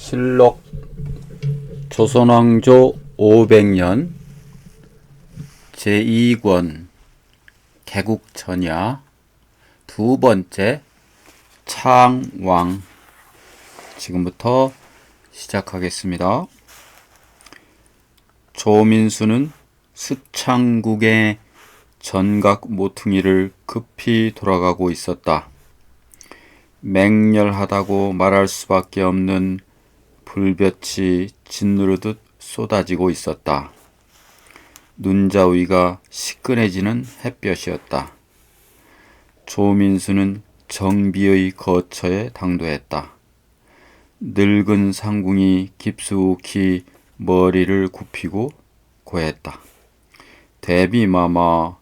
실록 조선왕조 500년 제2권 개국전야 두 번째 창왕. 지금부터 시작하겠습니다. 조민수는 수창국의 전각 모퉁이를 급히 돌아가고 있었다. 맹렬하다고 말할 수밖에 없는 불볕이 짓누르듯 쏟아지고 있었다. 눈자위가 시큰해지는 햇볕이었다. 조민수는 정비의 거처에 당도했다. 늙은 상궁이 깊숙이 머리를 굽히고 고했다. 대비마마,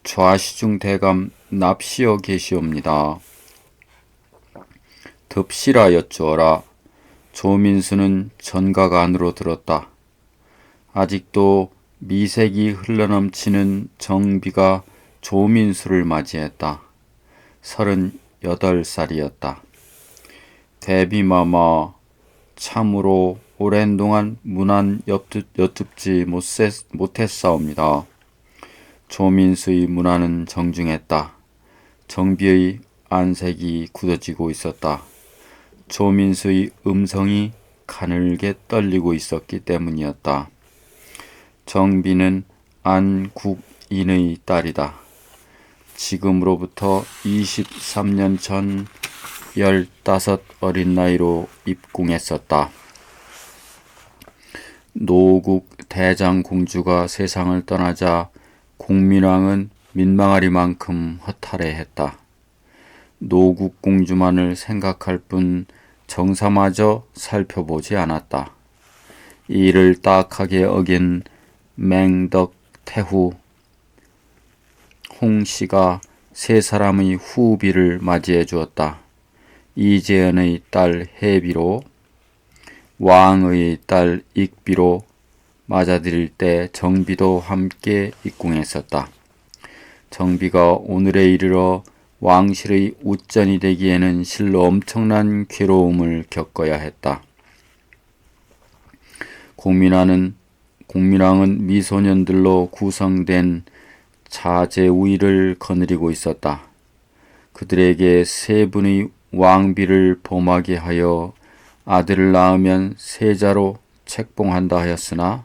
좌시중 대감 납시어 계시옵니다. 듭시라 여쭈어라. 조민수는 전각 안으로 들었다. 아직도 미색이 흘러넘치는 정비가 조민수를 맞이했다. 38살이었다. 대비마마, 참으로 오랜 동안 문안 여쭙지 못했사옵니다. 조민수의 문안은 정중했다. 정비의 안색이 굳어지고 있었다. 조민수의 음성이 가늘게 떨리고 있었기 때문이었다. 정비는 안국인의 딸이다. 지금으로부터 23년 전 15 어린 나이로 입궁했었다. 노국 대장공주가 세상을 떠나자 공민왕은 민망하리만큼 허탈해했다. 노국공주만을 생각할 뿐 정사마저 살펴보지 않았다. 이를 딱하게 어긴 맹덕태후 홍씨가 세 사람의 후비를 맞이해 주었다. 이재현의 딸 해비로, 왕의 딸 익비로 맞아들일 때 정비도 함께 입궁했었다. 정비가 오늘에 이르러 왕실의 웃전이 되기에는 실로 엄청난 괴로움을 겪어야 했다. 공민왕은 미소년들로 구성된 자제우위를 거느리고 있었다. 그들에게 세 분의 왕비를 범하게 하여 아들을 낳으면 세자로 책봉한다 하였으나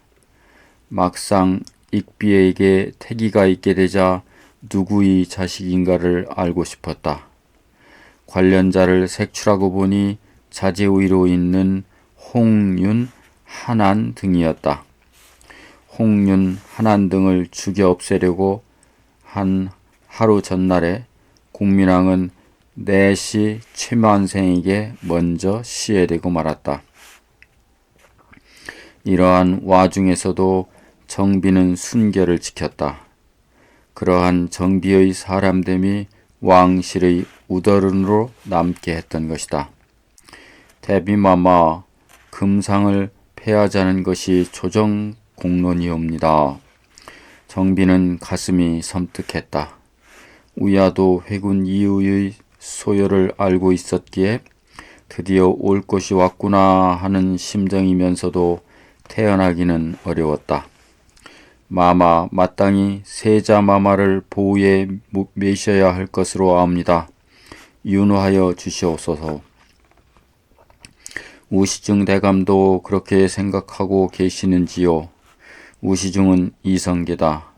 막상 익비에게 태기가 있게 되자 누구의 자식인가를 알고 싶었다. 관련자를 색출하고 보니 자제우위로 있는 홍윤, 한안 등이었다. 홍윤, 한안 등을 죽여 없애려고 한 하루 전날에 공민왕은 내시 최만생에게 먼저 시해되고 말았다. 이러한 와중에서도 정비는 순결을 지켰다. 그러한 정비의 사람됨이 왕실의 우더른으로 남게 했던 것이다. 대비마마, 금상을 패하자는 것이 조정 공론이옵니다. 정비는 가슴이 섬뜩했다. 우야도 회군 이후의 소요를 알고 있었기에 드디어 올 것이 왔구나 하는 심정이면서도 태어나기는 어려웠다. 마마, 마땅히 세자마마를 보호에 메셔야 할 것으로 아옵니다. 윤호하여 주시옵소서. 우시중 대감도 그렇게 생각하고 계시는지요? 우시중은 이성계다.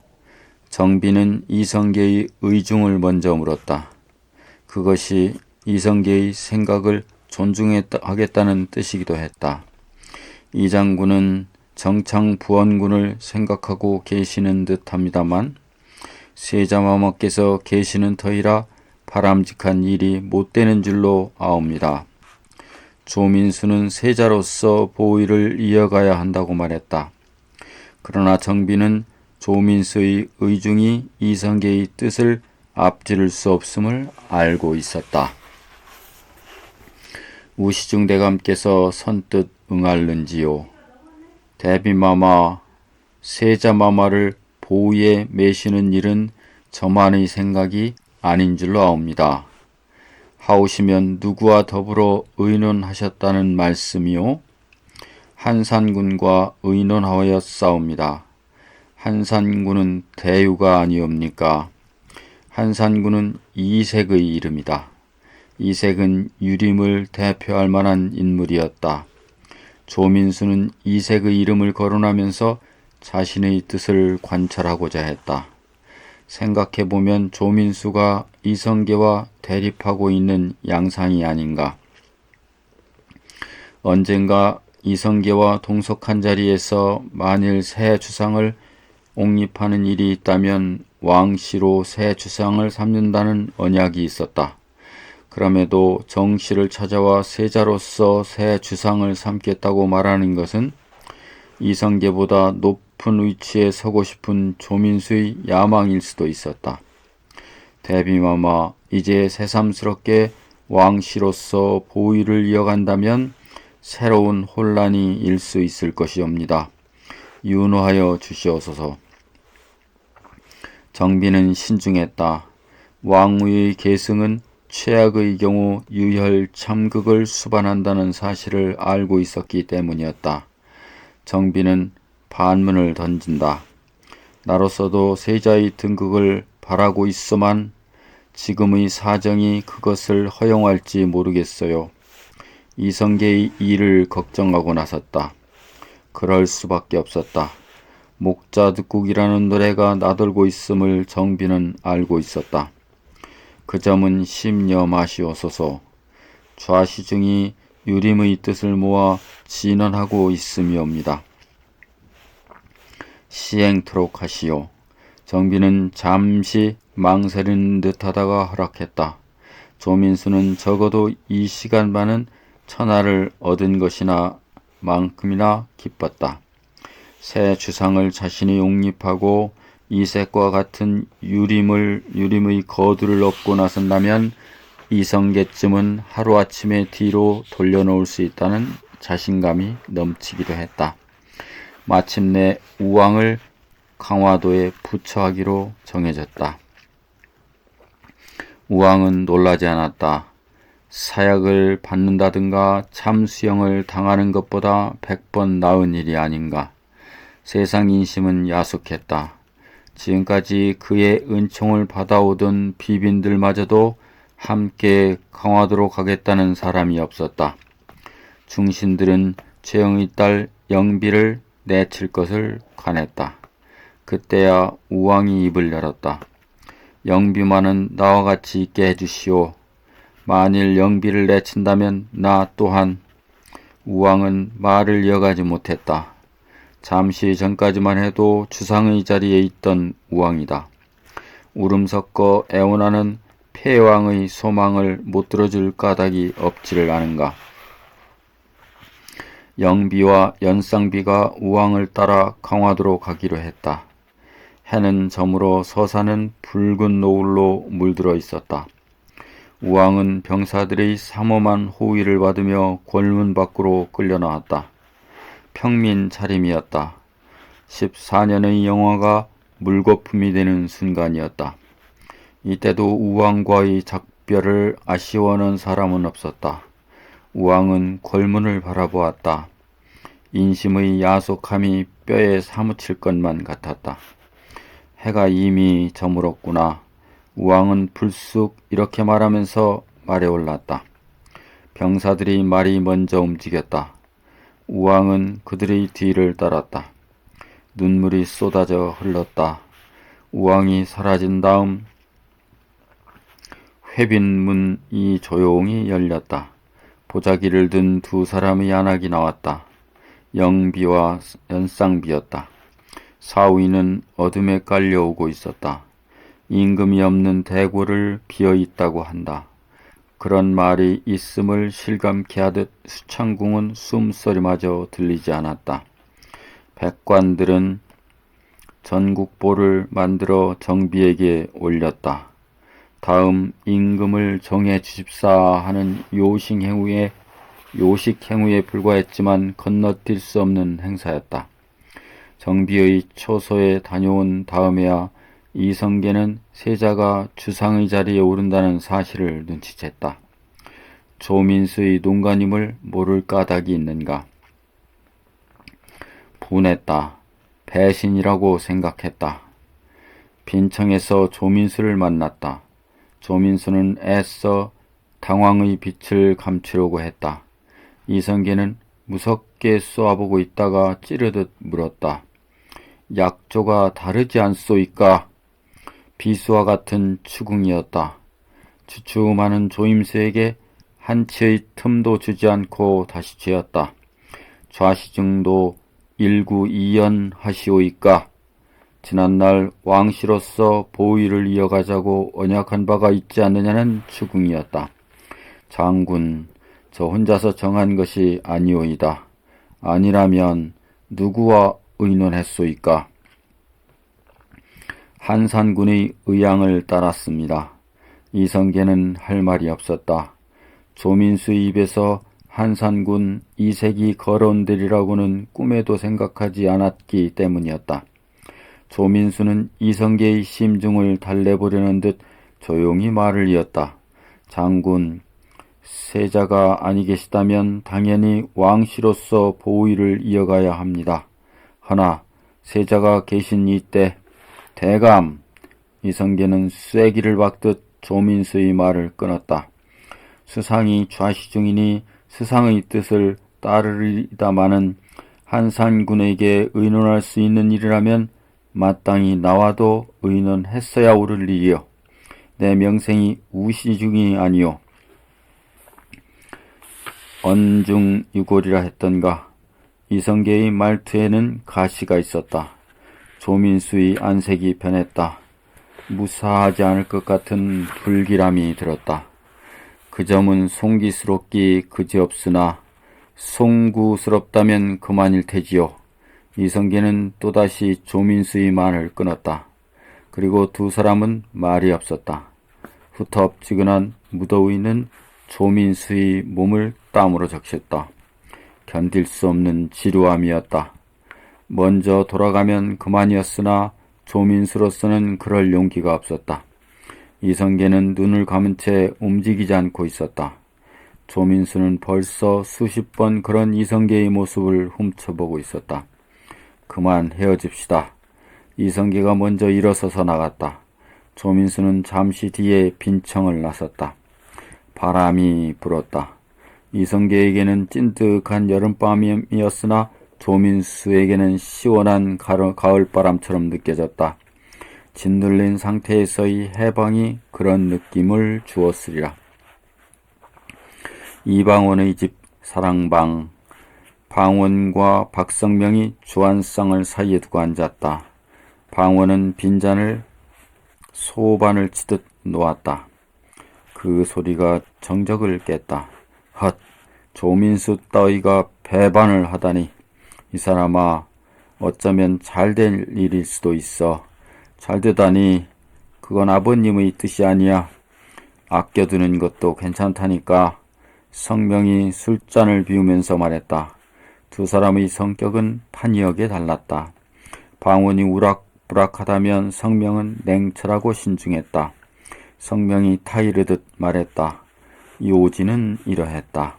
정비는 이성계의 의중을 먼저 물었다. 그것이 이성계의 생각을 존중하겠다는 뜻이기도 했다. 이 장군은 정창부원군을 생각하고 계시는 듯합니다만 세자마마께서 계시는 터이라 바람직한 일이 못되는 줄로 아옵니다. 조민수는 세자로서 보위를 이어가야 한다고 말했다. 그러나 정비는 조민수의 의중이 이성계의 뜻을 앞지를 수 없음을 알고 있었다. 우시중 대감께서 선뜻 응할는지요? 대비마마, 세자마마를 보위에 메시는 일은 저만의 생각이 아닌 줄로 아옵니다. 하오시면 누구와 더불어 의논하셨다는 말씀이요? 한산군과 의논하여 싸웁니다. 한산군은 대유가 아니옵니까? 한산군은 이색의 이름이다. 이색은 유림을 대표할 만한 인물이었다. 조민수는 이색의 이름을 거론하면서 자신의 뜻을 관찰하고자 했다. 생각해보면 조민수가 이성계와 대립하고 있는 양상이 아닌가. 언젠가 이성계와 동석한 자리에서 만일 새 주상을 옹립하는 일이 있다면 왕씨로 새 주상을 삼는다는 언약이 있었다. 그럼에도 정씨를 찾아와 세자로서 새 주상을 삼겠다고 말하는 것은 이성계보다 높은 위치에 서고 싶은 조민수의 야망일 수도 있었다. 대비마마, 이제 새삼스럽게 왕씨로서 보위를 이어간다면 새로운 혼란이 일 수 있을 것이옵니다. 윤호하여 주시옵소서. 정비는 신중했다. 왕위의 계승은 최악의 경우 유혈 참극을 수반한다는 사실을 알고 있었기 때문이었다. 정비는 반문을 던진다. 나로서도 세자의 등극을 바라고 있어만 지금의 사정이 그것을 허용할지 모르겠어요. 이성계의 일을 걱정하고 나섰다. 그럴 수밖에 없었다. 목자득국이라는 노래가 나돌고 있음을 정비는 알고 있었다. 그 점은 심려 마시옵소서. 좌시중이 유림의 뜻을 모아 진언하고 있음이옵니다. 시행토록 하시오. 정비는 잠시 망설이는 듯하다가 허락했다. 조민수는 적어도 이 시간만은 천하를 얻은 것이나 만큼이나 기뻤다. 새 주상을 자신이 옹립하고 이색과 같은 유림의 거두를 얻고 나선다면 이성계쯤은 하루아침에 뒤로 돌려놓을 수 있다는 자신감이 넘치기도 했다. 마침내 우왕을 강화도에 부처하기로 정해졌다. 우왕은 놀라지 않았다. 사약을 받는다든가 참수형을 당하는 것보다 100번 나은 일이 아닌가. 세상 인심은 야속했다. 지금까지 그의 은총을 받아오던 비빈들마저도 함께 강화도로 가겠다는 사람이 없었다. 중신들은 최영의 딸 영비를 내칠 것을 관했다. 그때야 우왕이 입을 열었다. 영비만은 나와 같이 있게 해주시오. 만일 영비를 내친다면 나 또한. 우왕은 말을 이어가지 못했다. 잠시 전까지만 해도 주상의 자리에 있던 우왕이다. 울음 섞어 애원하는 폐왕의 소망을 못 들어줄 까닭이 없지를 않은가. 영비와 연쌍비가 우왕을 따라 강화도로 가기로 했다. 해는 저물어 서산은 붉은 노을로 물들어 있었다. 우왕은 병사들의 삼엄한 호위를 받으며 궐문 밖으로 끌려나왔다. 평민 차림이었다. 14년의 영화가 물거품이 되는 순간이었다. 이때도 우왕과의 작별을 아쉬워하는 사람은 없었다. 우왕은 궐문을 바라보았다. 인심의 야속함이 뼈에 사무칠 것만 같았다. 해가 이미 저물었구나. 우왕은 불쑥 이렇게 말하면서 말에 올랐다. 병사들이 말이 먼저 움직였다. 우왕은 그들의 뒤를 따랐다. 눈물이 쏟아져 흘렀다. 우왕이 사라진 다음 회빈문이 조용히 열렸다. 보자기를 든 두 사람의 안악이 나왔다. 영비와 연쌍비였다. 사위는 어둠에 깔려오고 있었다. 임금이 없는 대궐을 비어있다고 한다. 그런 말이 있음을 실감케 하듯 수창궁은 숨소리마저 들리지 않았다. 백관들은 전국보를 만들어 정비에게 올렸다. 다음 임금을 정해 주십사 하는 요식행위에 불과했지만 건너뛸 수 없는 행사였다. 정비의 초소에 다녀온 다음에야 이성계는 세자가 주상의 자리에 오른다는 사실을 눈치챘다. 조민수의 농간임을 모를 까닭이 있는가. 분했다. 배신이라고 생각했다. 빈청에서 조민수를 만났다. 조민수는 애써 당황의 빛을 감추려고 했다. 이성계는 무섭게 쏘아보고 있다가 찌르듯 물었다. 약조가 다르지 않소이까? 비수와 같은 추궁이었다. 주춤하는 조임수에게 한치의 틈도 주지 않고 다시 죄었다. 좌시중도 일구이연하시오이까? 지난날 왕씨로서 보위를 이어가자고 언약한 바가 있지 않느냐는 추궁이었다. 장군, 저 혼자서 정한 것이 아니오이다. 아니라면 누구와 의논했소이까? 한산군의 의향을 따랐습니다. 이성계는 할 말이 없었다. 조민수의 입에서 한산군 이색이 거론되리라고는 꿈에도 생각하지 않았기 때문이었다. 조민수는 이성계의 심중을 달래보려는 듯 조용히 말을 이었다. 장군, 세자가 아니 계시다면 당연히 왕씨로서 보위를 이어가야 합니다. 허나 세자가 계신 이때 대감! 이성계는 쐐기를 박듯 조민수의 말을 끊었다. 수상이 좌시중이니 수상의 뜻을 따르리다마는 한산군에게 의논할 수 있는 일이라면 마땅히 나와도 의논했어야 옳을 일이요. 내 명생이 우시중이 아니요. 언중유골이라 했던가. 이성계의 말투에는 가시가 있었다. 조민수의 안색이 변했다. 무사하지 않을 것 같은 불길함이 들었다. 그 점은 송기스럽기 그지없으나 송구스럽다면 그만일 테지요. 이성계는 또다시 조민수의 말을 끊었다. 그리고 두 사람은 말이 없었다. 후텁지근한 무더위는 조민수의 몸을 땀으로 적셨다. 견딜 수 없는 지루함이었다. 먼저 돌아가면 그만이었으나 조민수로서는 그럴 용기가 없었다. 이성계는 눈을 감은 채 움직이지 않고 있었다. 조민수는 벌써 수십 번 그런 이성계의 모습을 훔쳐보고 있었다. 그만 헤어집시다. 이성계가 먼저 일어서서 나갔다. 조민수는 잠시 뒤에 빈청을 나섰다. 바람이 불었다. 이성계에게는 찐득한 여름밤이었으나 조민수에게는 시원한 가을바람처럼 느껴졌다. 짓눌린 상태에서의 해방이 그런 느낌을 주었으리라. 이방원의 집 사랑방. 방원과 박성명이 주안상을 사이에 두고 앉았다. 방원은 빈잔을 소반을 치듯 놓았다. 그 소리가 정적을 깼다. 헛! 조민수 따위가 배반을 하다니. 이 사람아, 어쩌면 잘될 일일 수도 있어. 잘되다니, 그건 아버님의 뜻이 아니야. 아껴두는 것도 괜찮다니까. 성명이 술잔을 비우면서 말했다. 두 사람의 성격은 판이하게 달랐다. 방원이 우락부락하다면 성명은 냉철하고 신중했다. 성명이 타이르듯 말했다. 요지는 이러했다.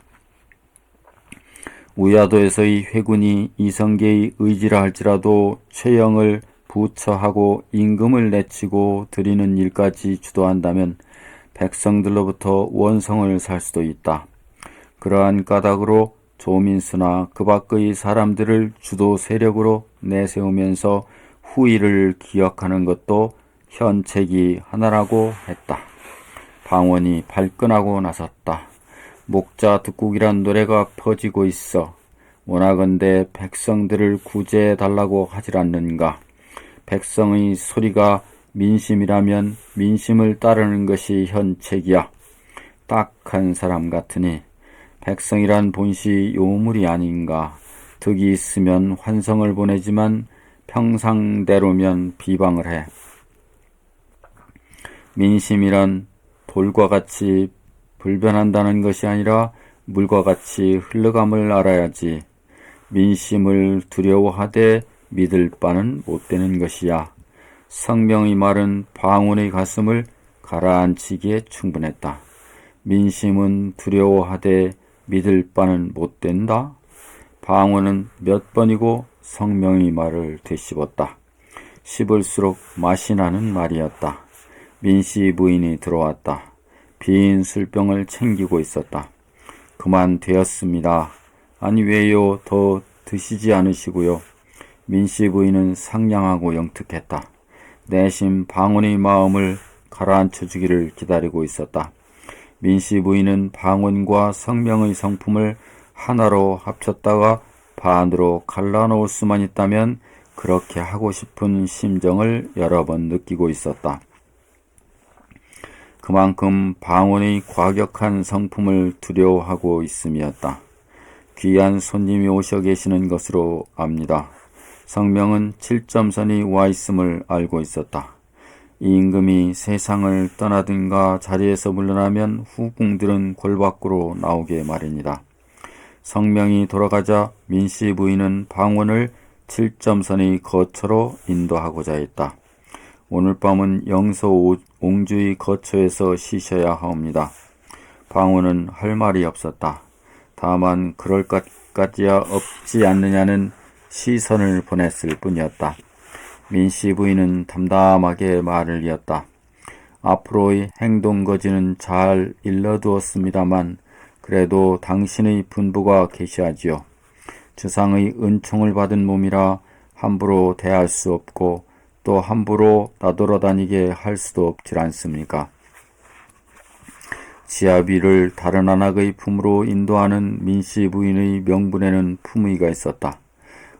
우야도에서의 회군이 이성계의 의지라 할지라도 최영을 부처하고 임금을 내치고 드리는 일까지 주도한다면 백성들로부터 원성을 살 수도 있다. 그러한 까닭으로 조민수나 그 밖의 사람들을 주도 세력으로 내세우면서 후일을 기억하는 것도 현책이 하나라고 했다. 방원이 발끈하고 나섰다. 목자 득국이란 노래가 퍼지고 있어. 원하건대 백성들을 구제해달라고 하질 않는가. 백성의 소리가 민심이라면 민심을 따르는 것이 현책이야. 딱한 사람 같으니 백성이란 본시 요물이 아닌가. 득이 있으면 환성을 보내지만 평상대로면 비방을 해. 민심이란 돌과 같이 불변한다는 것이 아니라 물과 같이 흘러감을 알아야지. 민심을 두려워하되 믿을 바는 못 되는 것이야. 성명의 말은 방원의 가슴을 가라앉히기에 충분했다. 민심은 두려워하되 믿을 바는 못 된다. 방원은 몇 번이고 성명의 말을 되씹었다. 씹을수록 맛이 나는 말이었다. 민씨 부인이 들어왔다. 빈 술병을 챙기고 있었다. 그만 되었습니다. 아니 왜요? 더 드시지 않으시고요. 민씨 부인은 상냥하고 영특했다. 내심 방언의 마음을 가라앉혀 주기를 기다리고 있었다. 민씨 부인은 방언과 성명의 성품을 하나로 합쳤다가 반으로 갈라놓을 수만 있다면 그렇게 하고 싶은 심정을 여러 번 느끼고 있었다. 그만큼 방언의 과격한 성품을 두려워하고 있음이었다. 귀한 손님이 오셔 계시는 것으로 압니다. 성명은 7점선이 와 있음을 알고 있었다. 이 임금이 세상을 떠나든가 자리에서 물러나면 후궁들은 골 밖으로 나오게 마련이다. 성명이 돌아가자 민씨 부인은 방언을 7점선의 거처로 인도하고자 했다. 오늘 밤은 영서 옹주의 거처에서 쉬셔야 하옵니다. 방언은 할 말이 없었다. 다만 그럴 것까지야 없지 않느냐는 시선을 보냈을 뿐이었다. 민씨 부인은 담담하게 말을 이었다. 앞으로의 행동거지는 잘 일러두었습니다만 그래도 당신의 분부가 계시하지요. 주상의 은총을 받은 몸이라 함부로 대할 수 없고 또 함부로 나돌아다니게 할 수도 없지 않습니까? 지아비를 다른 안악의 품으로 인도하는 민씨 부인의 명분에는 품의가 있었다.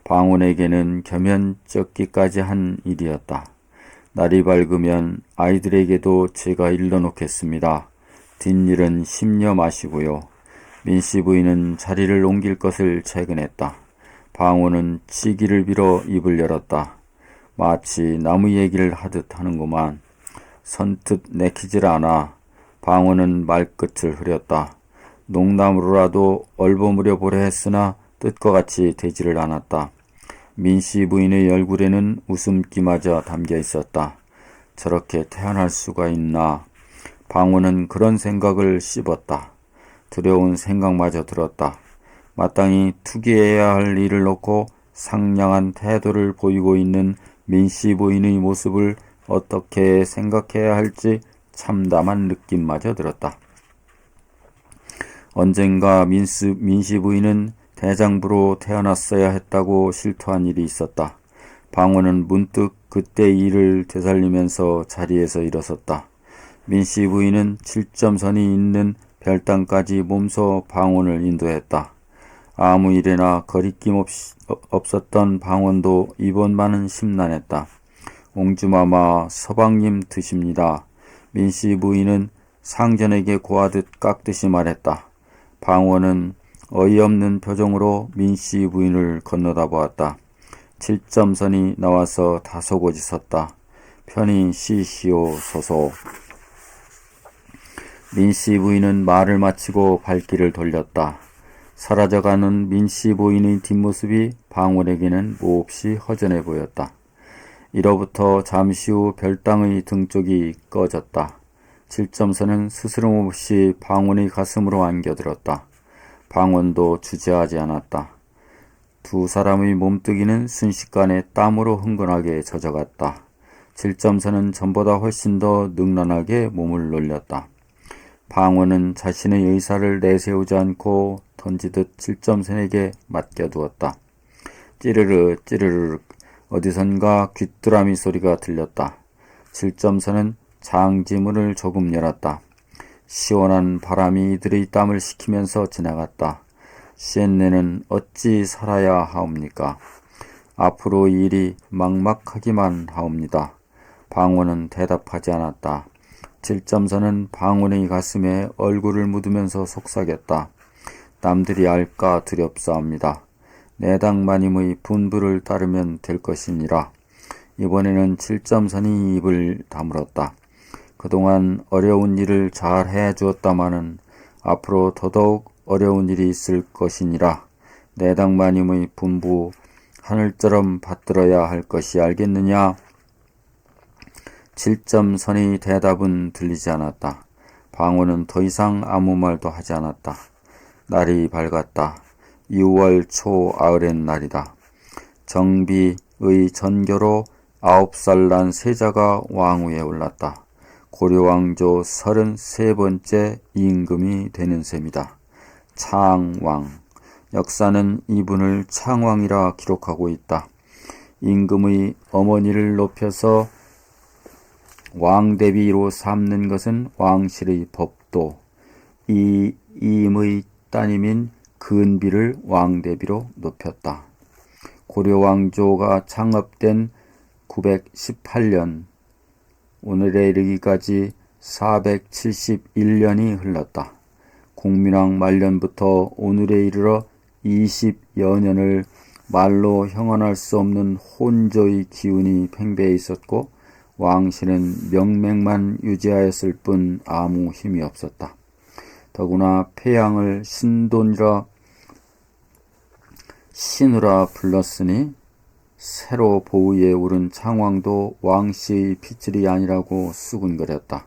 방언에게는 겸연쩍기까지 한 일이었다. 날이 밝으면 아이들에게도 제가 일러놓겠습니다. 뒷일은 심려 마시고요. 민씨 부인은 자리를 옮길 것을 채근했다. 방언은 치기를 빌어 입을 열었다. 마치 나무 얘기를 하듯 하는구만. 선뜻 내키질 않아. 방언은 말끝을 흐렸다. 농담으로라도 얼버무려 보려 했으나 뜻과 같이 되지를 않았다. 민씨 부인의 얼굴에는 웃음기마저 담겨 있었다. 저렇게 태어날 수가 있나. 방언은 그런 생각을 씹었다. 두려운 생각마저 들었다. 마땅히 투기해야 할 일을 놓고 상냥한 태도를 보이고 있는 민씨 부인의 모습을 어떻게 생각해야 할지 참담한 느낌마저 들었다. 언젠가 민씨 부인은 대장부로 태어났어야 했다고 실토한 일이 있었다. 방언은 문득 그때 일을 되살리면서 자리에서 일어섰다. 민씨 부인은 7점선이 있는 별당까지 몸소 방언을 인도했다. 아무 일에나 거리낌 없었던 방언도 이번만은 심란했다. 옹주마마 서방님 드십니다. 민씨 부인은 상전에게 고하듯 깍듯이 말했다. 방언은 어이없는 표정으로 민씨 부인을 건너다 보았다. 7점선이 나와서 다소곳이 섰다. 편히 쉬시오소서. 민씨 부인은 말을 마치고 발길을 돌렸다. 사라져가는 민씨 부인의 뒷모습이 방언에게는 몹시 허전해 보였다. 이로부터 잠시 후 별당의 등쪽이 꺼졌다. 7점선은 스스럼 없이 방언의 가슴으로 안겨들었다. 방언도 주저하지 않았다. 두 사람의 몸뚱이는 순식간에 땀으로 흥건하게 젖어갔다. 7점선은 전보다 훨씬 더 능란하게 몸을 놀렸다. 방언은 자신의 의사를 내세우지 않고 던지듯 7점선에게 맡겨두었다. 찌르르 찌르르 어디선가 귀뚜라미 소리가 들렸다. 7점선은 장지문을 조금 열었다. 시원한 바람이 이들의 땀을 식히면서 지나갔다. 시엔네는 어찌 살아야 하옵니까? 앞으로 일이 막막하기만 하옵니다. 방언은 대답하지 않았다. 7점선은 방언의 가슴에 얼굴을 묻으면서 속삭였다. 남들이 알까 두렵사옵니다. 내당마님의 분부를 따르면 될 것이니라. 이번에는 7점선이 입을 다물었다. 그동안 어려운 일을 잘 해주었다마는 앞으로 더더욱 어려운 일이 있을 것이니라. 내당마님의 분부 하늘처럼 받들어야 할 것이 알겠느냐? 7점선의 대답은 들리지 않았다. 방언은 더 이상 아무 말도 하지 않았다. 날이 밝았다. 6월 초 아흐렛 날이다. 정비의 전교로 9살 난 세자가 왕위에 올랐다. 고려왕조 33번째 임금이 되는 셈이다. 창왕. 역사는 이분을 창왕이라 기록하고 있다. 임금의 어머니를 높여서 왕대비로 삼는 것은 왕실의 법도, 이 임의 따님인 근비를 왕대비로 높였다. 고려왕조가 창업된 918년, 오늘에 이르기까지 471년이 흘렀다. 공민왕 말년부터 오늘에 이르러 20여 년을 말로 형언할 수 없는 혼조의 기운이 팽배해 있었고 왕실은 명맥만 유지하였을 뿐 아무 힘이 없었다. 더구나 폐양을 신우라 불렀으니 새로 보위에 오른 창왕도 왕씨의 핏줄이 아니라고 수군거렸다.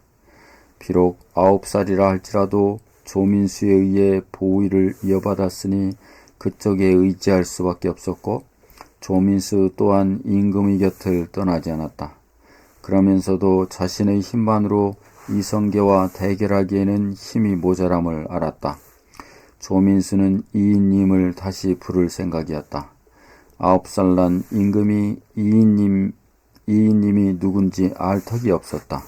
비록 9살이라 할지라도 조민수에 의해 보위를 이어받았으니 그쪽에 의지할 수밖에 없었고 조민수 또한 임금의 곁을 떠나지 않았다. 그러면서도 자신의 힘만으로 이성계와 대결하기에는 힘이 모자람을 알았다. 조민수는 이인님을 다시 부를 생각이었다. 9살 난 임금이 이인님이 누군지 알 턱이 없었다.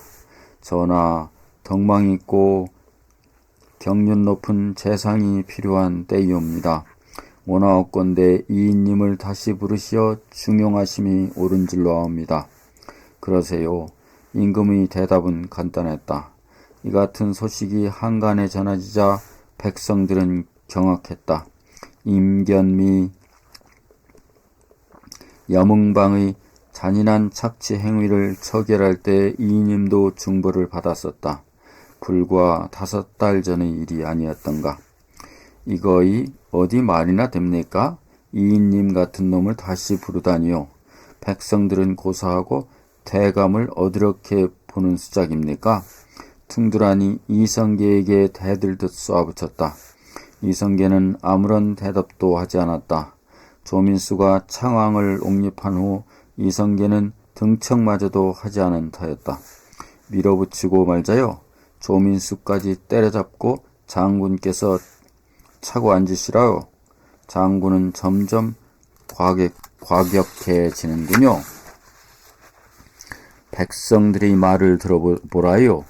전하, 덕망 있고 경륜 높은 재상이 필요한 때이옵니다. 원하옵건대 이인님을 다시 부르시어 중용하심이 옳은 줄로 아옵니다. 그러세요. 임금의 대답은 간단했다. 이 같은 소식이 한간에 전해지자 백성들은 경악했다. 임견미 여뭉방의 잔인한 착취 행위를 처결할 때 이인님도 중벌을 받았었다. 불과 5달 전의 일이 아니었던가. 이거이 어디 말이나 됩니까? 이인님 같은 놈을 다시 부르다니요. 백성들은 고사하고 대감을 어드럽게 보는 수작입니까? 퉁두라니 이성계에게 대들듯 쏘아붙였다. 이성계는 아무런 대답도 하지 않았다. 조민수가 창왕을 옹립한 후 이성계는 등청마저도 하지 않은 터였다. 밀어붙이고 말자요. 조민수까지 때려잡고 장군께서 차고 앉으시라요. 장군은 점점 과격해지는군요. 백성들의 말을 들어보라요.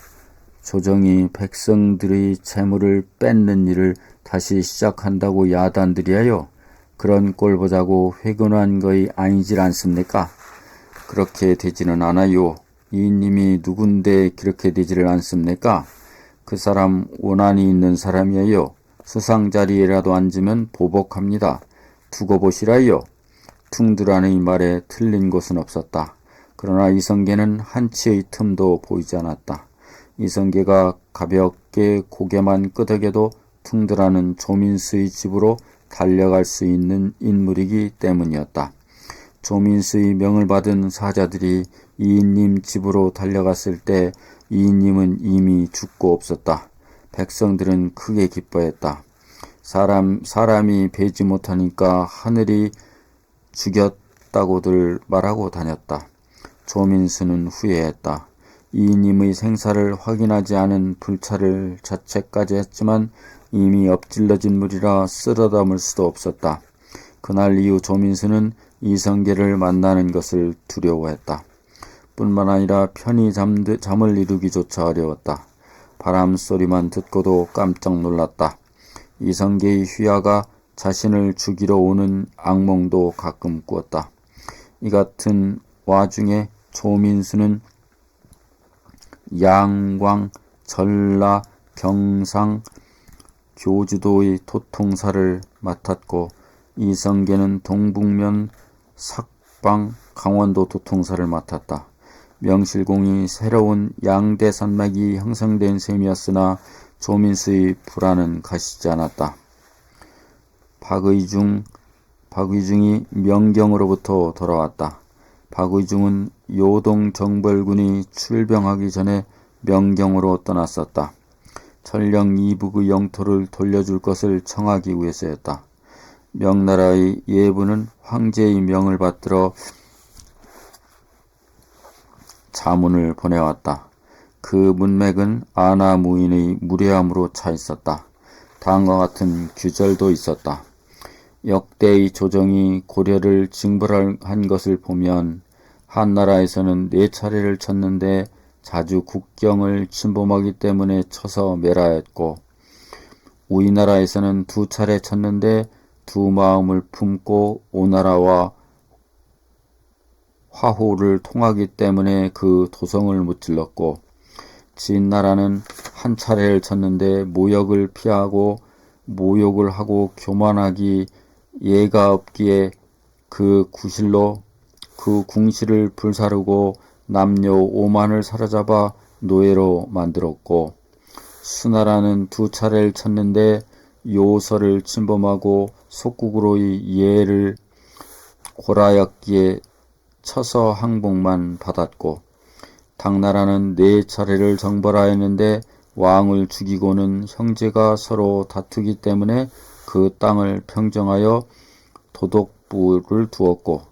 조정이 백성들의 재물을 뺏는 일을 다시 시작한다고 야단들이하여 그런 꼴 보자고 회군한 거이 아니질 않습니까? 그렇게 되지는 않아요. 이인님이 누군데 그렇게 되지를 않습니까? 그 사람 원한이 있는 사람이에요. 수상자리에라도 앉으면 보복합니다. 두고 보시라요. 퉁두라의 말에 틀린 곳은 없었다. 그러나 이성계는 한치의 틈도 보이지 않았다. 이성계가 가볍게 고개만 끄덕여도 퉁두라는 조민수의 집으로 달려갈 수 있는 인물이기 때문이었다. 조민수의 명을 받은 사자들이 이인님 집으로 달려갔을 때 이인님은 이미 죽고 없었다. 백성들은 크게 기뻐했다. 사람이 베지 못하니까 하늘이 죽였다고들 말하고 다녔다. 조민수는 후회했다. 이인님의 생사를 확인하지 않은 불찰을 자책까지 했지만 이미 엎질러진 물이라 쓸어 담을 수도 없었다. 그날 이후 조민수는 이성계를 만나는 것을 두려워했다. 뿐만 아니라 편히 잠을 이루기조차 어려웠다. 바람소리만 듣고도 깜짝 놀랐다. 이성계의 휘하가 자신을 죽이러 오는 악몽도 가끔 꾸었다. 이 같은 와중에 조민수는 양광, 전라, 경상, 교주도의 토통사를 맡았고 이성계는 동북면, 삭방, 강원도 도통사를 맡았다. 명실공히 새로운 양대 산맥이 형성된 셈이었으나 조민수의 불안은 가시지 않았다. 박의중이 명경으로부터 돌아왔다. 박의중은 요동 정벌군이 출병하기 전에 명경으로 떠났었다. 천령 이북의 영토를 돌려줄 것을 청하기 위해서였다. 명나라의 예부는 황제의 명을 받들어 자문을 보내왔다. 그 문맥은 아나무인의 무례함으로 차 있었다. 다음과 같은 규절도 있었다. 역대의 조정이 고려를 징벌한 것을 보면 한나라에서는 4차례를 쳤는데 자주 국경을 침범하기 때문에 쳐서 멸하였고, 우리나라에서는 2차례 쳤는데 두 마음을 품고 오나라와 화호를 통하기 때문에 그 도성을 무찔렀고, 진나라는 한 차례를 쳤는데 모욕을 피하고 모욕을 하고 교만하기 예가 없기에 그 궁실을 불사르고 남녀 5만을 사로잡아 노예로 만들었고, 수나라는 2차례를 쳤는데 요서를 침범하고 속국으로의 예를 고라였기에 쳐서 항복만 받았고, 당나라는 4차례를 정벌하였는데 왕을 죽이고는 형제가 서로 다투기 때문에 그 땅을 평정하여 도독부를 두었고,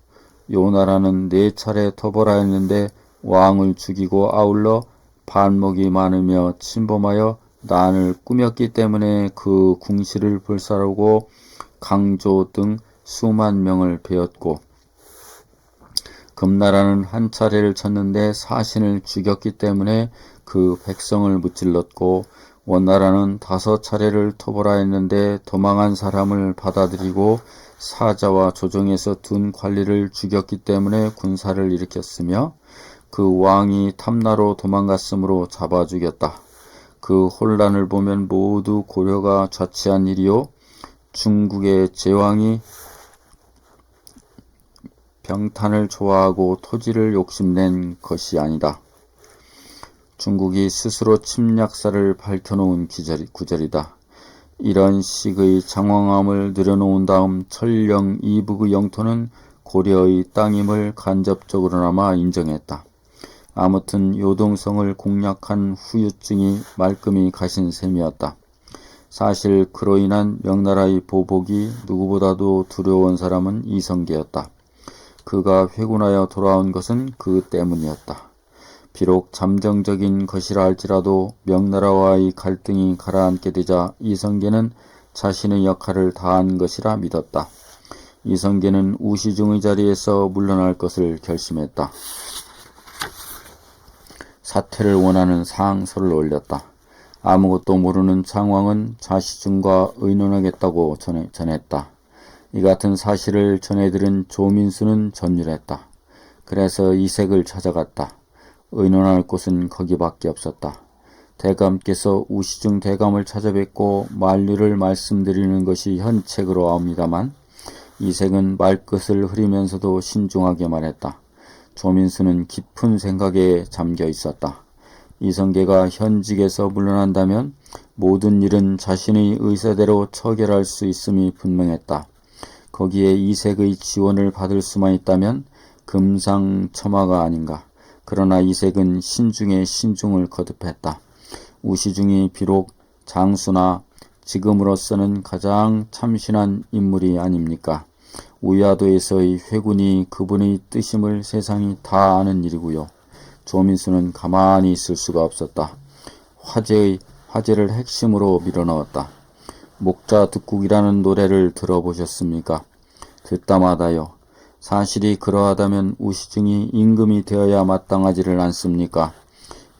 요나라는 4차례 토벌하였는데 왕을 죽이고 아울러 반목이 많으며 침범하여 난을 꾸몄기 때문에 그 궁실을 불사르고 강조 등 수만 명을 베었고, 금나라는 한 차례를 쳤는데 사신을 죽였기 때문에 그 백성을 무찔렀고, 원나라는 5차례를 토벌하였는데 도망한 사람을 받아들이고 사자와 조정에서 둔 관리를 죽였기 때문에 군사를 일으켰으며, 그 왕이 탐나로 도망갔으므로 잡아 죽였다. 그 혼란을 보면 모두 고려가 자치한 일이요, 중국의 제왕이 병탄을 좋아하고 토지를 욕심낸 것이 아니다. 중국이 스스로 침략사를 밝혀놓은 구절이다. 이런 식의 장황함을 늘여놓은 다음 철령 이북의 영토는 고려의 땅임을 간접적으로나마 인정했다. 아무튼 요동성을 공략한 후유증이 말끔히 가신 셈이었다. 사실 그로 인한 명나라의 보복이 누구보다도 두려운 사람은 이성계였다. 그가 회군하여 돌아온 것은 그 때문이었다. 비록 잠정적인 것이라 할지라도 명나라와의 갈등이 가라앉게 되자 이성계는 자신의 역할을 다한 것이라 믿었다. 이성계는 우시중의 자리에서 물러날 것을 결심했다. 사퇴를 원하는 상소를 올렸다. 아무것도 모르는 창왕은 자시중과 의논하겠다고 전했다. 이 같은 사실을 전해들은 조민수는 전율했다. 그래서 이색을 찾아갔다. 의논할 곳은 거기밖에 없었다. 대감께서 우시중 대감을 찾아뵙고 만류를 말씀드리는 것이 현책으로 아옵니다만, 이색은 말끝을 흐리면서도 신중하게 말했다. 조민수는 깊은 생각에 잠겨 있었다. 이성계가 현직에서 물러난다면 모든 일은 자신의 의사대로 처결할 수 있음이 분명했다. 거기에 이색의 지원을 받을 수만 있다면 금상첨화가 아닌가. 그러나 이색은 신중에 신중을 거듭했다. 우시중이 비록 장수나 지금으로서는 가장 참신한 인물이 아닙니까? 우야도에서의 회군이 그분의 뜻임을 세상이 다 아는 일이고요. 조민수는 가만히 있을 수가 없었다. 화제를 핵심으로 밀어넣었다. 목자득국이라는 노래를 들어보셨습니까? 듣다마다요. 사실이 그러하다면 우시중이 임금이 되어야 마땅하지를 않습니까?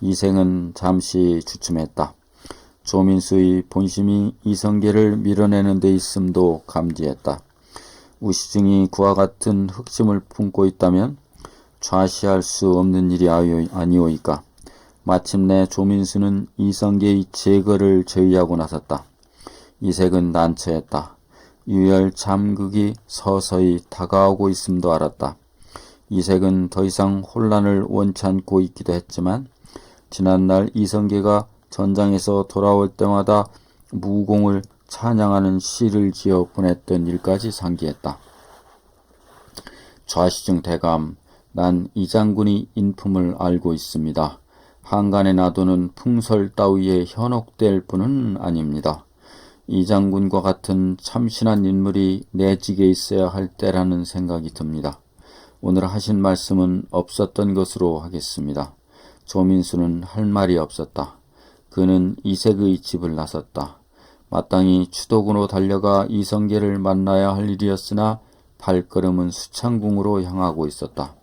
이생은 잠시 주춤했다. 조민수의 본심이 이성계를 밀어내는 데 있음도 감지했다. 우시중이 그와 같은 흑심을 품고 있다면 좌시할 수 없는 일이 아니오이까. 마침내 조민수는 이성계의 제거를 제의하고 나섰다. 이색은 난처했다. 유혈 잠극이 서서히 다가오고 있음도 알았다. 이색은 더 이상 혼란을 원치 않고 있기도 했지만, 지난날 이성계가 전장에서 돌아올 때마다 무공을 찬양하는 시를 지어 보냈던 일까지 상기했다. 좌시중 대감, 난 이 장군이 인품을 알고 있습니다. 한간에 놔두는 풍설 따위에 현혹될 분은 아닙니다. 이 장군과 같은 참신한 인물이 내직에 있어야 할 때라는 생각이 듭니다. 오늘 하신 말씀은 없었던 것으로 하겠습니다. 조민수는 할 말이 없었다. 그는 이색의 집을 나섰다. 마땅히 추도군으로 달려가 이성계를 만나야 할 일이었으나 발걸음은 수창궁으로 향하고 있었다.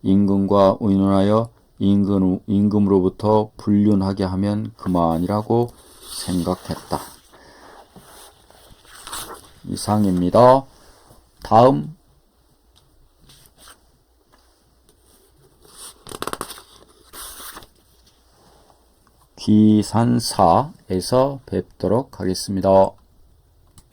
임금과 의논하여 임금으로부터 불륜하게 하면 그만이라고 생각했다. 이상입니다. 다음 귀산사에서 뵙도록 하겠습니다.